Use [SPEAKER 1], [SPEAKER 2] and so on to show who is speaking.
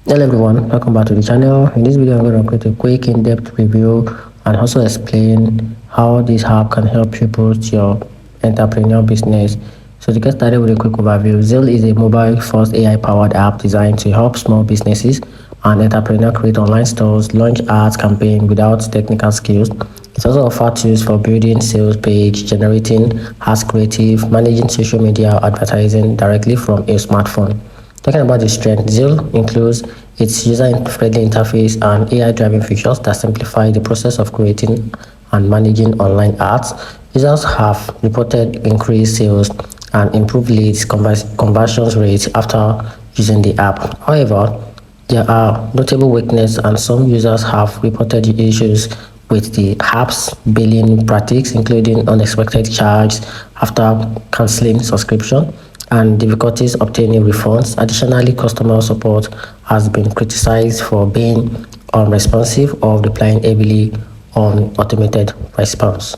[SPEAKER 1] Hello everyone, welcome back to the channel. In this video I'm going to create a quick in-depth review and also explain how this app can help you boost your entrepreneurial business. So to get started with a quick overview, Zeel is a mobile first AI powered app designed to help small businesses and entrepreneurs create online stores, launch ads campaign without technical skills. It also offers tools for building sales page, generating ads creative, managing social media advertising directly from a smartphone. Talking about the strength, Zeel includes its user-friendly interface and AI-driven features that simplify the process of creating and managing online ads. Users have reported increased sales and improved leads conversion rates after using the app. However, there are notable weaknesses and some users have reported issues with the app's billing practice, including unexpected charges after canceling subscription and difficulties obtaining refunds. Additionally, customer support has been criticized for being unresponsive or relying heavily on automated response.